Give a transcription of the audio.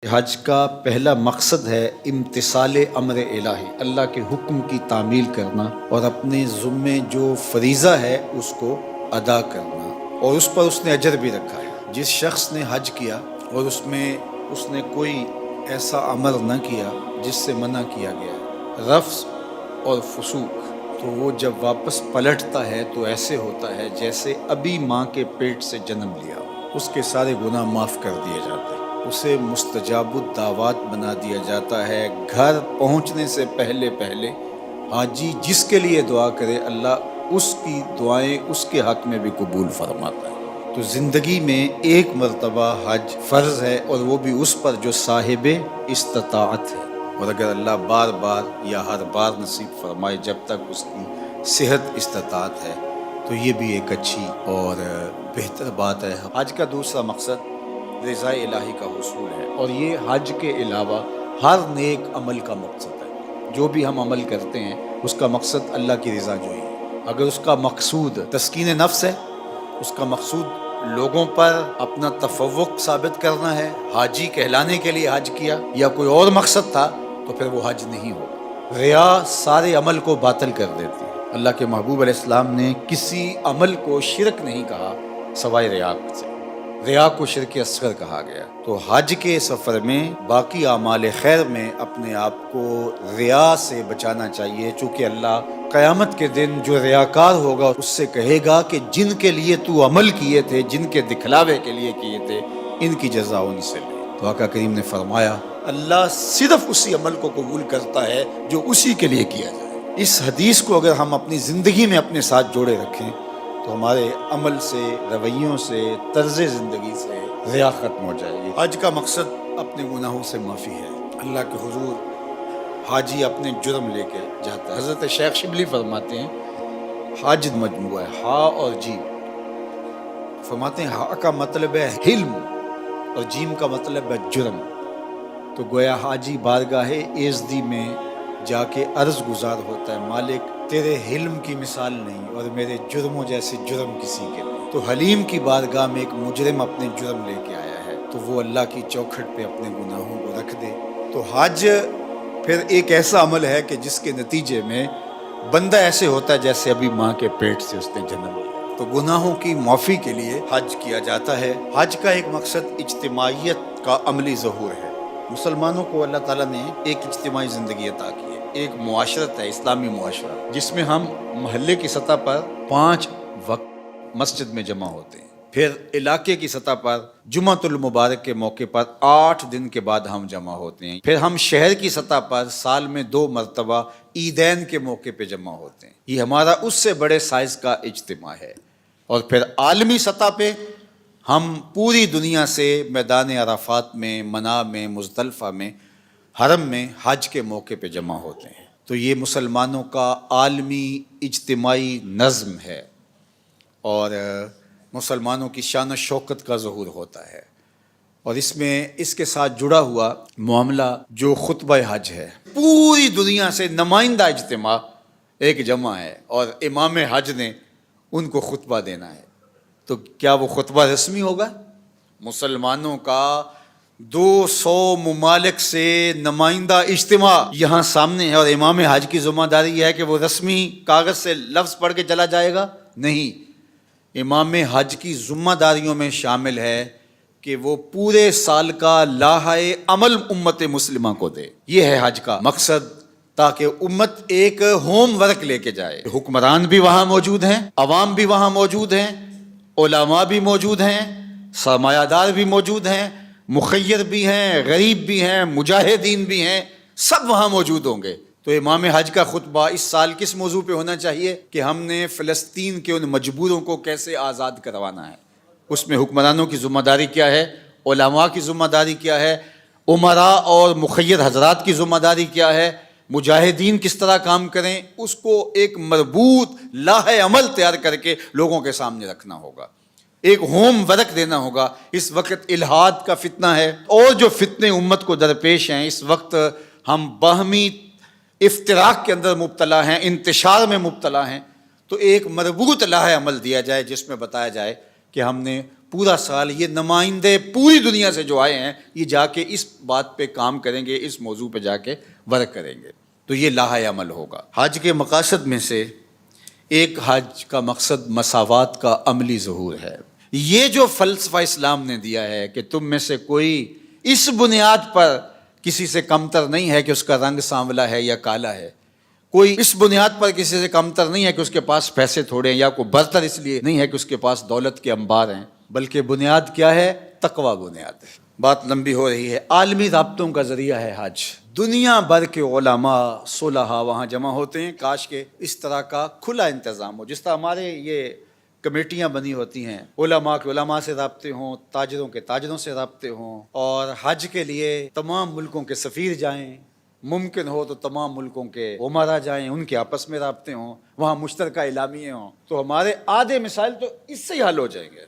حج کا پہلا مقصد ہے امتثال امر الہی، اللہ کے حکم کی تعمیل کرنا اور اپنے ذمے جو فریضہ ہے اس کو ادا کرنا، اور اس پر اس نے اجر بھی رکھا ہے۔ جس شخص نے حج کیا اور اس نے کوئی ایسا عمل نہ کیا جس سے منع کیا گیا، رفث اور فسوق، تو وہ جب واپس پلٹتا ہے تو ایسے ہوتا ہے جیسے ابھی ماں کے پیٹ سے جنم لیا ہو۔ اس کے سارے گناہ معاف کر دیے جاتے ہیں، اسے مستجاب الدعوات بنا دیا جاتا ہے۔ گھر پہنچنے سے پہلے حاجی جس کے لیے دعا کرے اللہ اس کی دعائیں اس کے حق میں بھی قبول فرماتا ہے۔ تو زندگی میں ایک مرتبہ حج فرض ہے، اور وہ بھی اس پر جو صاحب استطاعت ہے، اور اگر اللہ بار بار یا ہر بار نصیب فرمائے جب تک اس کی صحت استطاعت ہے تو یہ بھی ایک اچھی اور بہتر بات ہے۔ حج کا دوسرا مقصد رضا الہی کا حصول ہے، اور یہ حج کے علاوہ ہر نیک عمل کا مقصد ہے۔ جو بھی ہم عمل کرتے ہیں اس کا مقصد اللہ کی رضا جوئی ہے۔ اگر اس کا مقصود تسکین نفس ہے، اس کا مقصود لوگوں پر اپنا تفوق ثابت کرنا ہے، حاجی کہلانے کے لیے حج کیا، یا کوئی اور مقصد تھا، تو پھر وہ حج نہیں ہوگا۔ ریا سارے عمل کو باطل کر دیتی ہے۔ اللہ کے محبوب علیہ السلام نے کسی عمل کو شرک نہیں کہا سوائے ریا سے، ریا کو شرک اصغر کہا گیا۔ تو حج کے سفر میں باقی اعمال خیر میں اپنے آپ کو ریا سے بچانا چاہیے، چونکہ اللہ قیامت کے دن جو ریاکار ہوگا اس سے کہے گا کہ جن کے لیے تو عمل کیے تھے، جن کے دکھلاوے کے لیے کیے تھے، ان کی جزا ان سے لے۔ تو آقا کریم نے فرمایا اللہ صرف اسی عمل کو قبول کرتا ہے جو اسی کے لیے کیا جائے۔ اس حدیث کو اگر ہم اپنی زندگی میں اپنے ساتھ جوڑے رکھیں تو ہمارے عمل سے، رویوں سے، طرز زندگی سے ریا ختم ہو جائے گی۔ حج کا مقصد اپنے گناہوں سے معافی ہے۔ اللہ کے حضور حاجی اپنے جرم لے کے جاتا ہے۔ حضرت شیخ شبلی فرماتے ہیں حج مجموعہ ہے ہا اور جیم، فرماتے ہیں ہا کا مطلب ہے حلم اور جیم کا مطلب ہے جرم۔ تو گویا حاجی بارگاہ ایزدی میں جا کے عرض گزار ہوتا ہے مالک تیرے حلم کی مثال نہیں اور میرے جرموں جیسے جرم کسی کے نہیں۔ تو حلیم کی بارگاہ میں ایک مجرم اپنے جرم لے کے آیا ہے تو وہ اللہ کی چوکھٹ پہ اپنے گناہوں کو رکھ دے۔ تو حج پھر ایک ایسا عمل ہے کہ جس کے نتیجے میں بندہ ایسے ہوتا ہے جیسے ابھی ماں کے پیٹ سے اس نے جنم لیا۔ تو گناہوں کی معافی کے لیے حج کیا جاتا ہے۔ حج کا ایک مقصد اجتماعیت کا عملی ظہور ہے۔ مسلمانوں کو اللہ تعالیٰ نے ایک اجتماعی زندگی عطا کی ہے، ایک معاشرت ہے، اسلامی معاشرہ، جس میں ہم محلے کی سطح پر 5 وقت مسجد میں جمع ہوتے ہیں، پھر علاقے کی سطح پر جمعۃ المبارک کے موقع پر 8 دن کے بعد ہم جمع ہوتے ہیں، پھر ہم شہر کی سطح پر سال میں 2 مرتبہ عیدین کے موقع پہ جمع ہوتے ہیں۔ یہ ہمارا اس سے بڑے سائز کا اجتماع ہے۔ اور پھر عالمی سطح پہ ہم پوری دنیا سے میدان عرفات میں، منی میں، مزدلفہ میں، حرم میں حج کے موقع پہ جمع ہوتے ہیں۔ تو یہ مسلمانوں کا عالمی اجتماعی نظم ہے، اور مسلمانوں کی شان و شوکت کا ظہور ہوتا ہے۔ اور اس میں اس کے ساتھ جڑا ہوا معاملہ جو خطبہ حج ہے، پوری دنیا سے نمائندہ اجتماع ایک جمع ہے، اور امام حج نے ان کو خطبہ دینا ہے۔ تو کیا وہ خطبہ رسمی ہوگا؟ مسلمانوں کا 200 ممالک سے نمائندہ اجتماع یہاں سامنے ہے، اور امام حج کی ذمہ داری یہ ہے کہ وہ رسمی کاغذ سے لفظ پڑھ کے چلا جائے گا؟ نہیں، امام حج کی ذمہ داریوں میں شامل ہے کہ وہ پورے سال کا لاحہ عمل امت مسلمہ کو دے۔ یہ ہے حج کا مقصد، تاکہ امت ایک ہوم ورک لے کے جائے۔ حکمران بھی وہاں موجود ہیں، عوام بھی وہاں موجود ہیں، علماء بھی موجود ہیں، سرمایہ دار بھی موجود ہیں، مخیر بھی ہیں، غریب بھی ہیں، مجاہدین بھی ہیں، سب وہاں موجود ہوں گے۔ تو امام حج کا خطبہ اس سال کس موضوع پہ ہونا چاہیے کہ ہم نے فلسطین کے ان مجبوروں کو کیسے آزاد کروانا ہے۔ اس میں حکمرانوں کی ذمہ داری کیا ہے، علماء کی ذمہ داری کیا ہے، امراء اور مخیر حضرات کی ذمہ داری کیا ہے، مجاہدین کس طرح کام کریں، اس کو ایک مربوط لاحہ عمل تیار کر کے لوگوں کے سامنے رکھنا ہوگا، ایک ہوم ورک دینا ہوگا۔ اس وقت الحاد کا فتنہ ہے، اور جو فتنے امت کو درپیش ہیں، اس وقت ہم باہمی افتراق کے اندر مبتلا ہیں، انتشار میں مبتلا ہیں۔ تو ایک مربوط لاحہ عمل دیا جائے جس میں بتایا جائے کہ ہم نے پورا سال یہ نمائندے پوری دنیا سے جو آئے ہیں یہ جا کے اس بات پہ کام کریں گے, اس موضوع پہ جا کے ورک کریں گے, تو یہ لاحہ عمل ہوگا. حج کے مقاصد میں سے ایک حج کا مقصد مساوات کا عملی ظہور ہے. یہ جو فلسفہ اسلام نے دیا ہے کہ تم میں سے کوئی اس بنیاد پر کسی سے کمتر نہیں ہے کہ اس کا رنگ سانولا ہے یا کالا ہے, کوئی اس بنیاد پر کسی سے کمتر نہیں ہے کہ اس کے پاس پیسے تھوڑے ہیں, یا کوئی برتر اس لیے نہیں ہے کہ اس کے پاس دولت کے انبار ہیں, بلکہ بنیاد کیا ہے؟ تقوی بنیاد ہے. بات لمبی ہو رہی ہے. عالمی رابطوں کا ذریعہ ہے حج. دنیا بھر کے علماء صلحاء وہاں جمع ہوتے ہیں. کاش کہ اس طرح کا کھلا انتظام ہو, جس طرح ہمارے یہ کمیٹیاں بنی ہوتی ہیں, علماء کے علماء سے رابطے ہوں, تاجروں کے تاجروں سے رابطے ہوں, اور حج کے لیے تمام ملکوں کے سفیر جائیں, ممکن ہو تو تمام ملکوں کے عمرا جائیں, ان کے آپس میں رابطے ہوں, وہاں مشترکہ اعلامیے ہوں, تو ہمارے آدھے مسائل تو اس سے ہی حل ہو جائیں گے.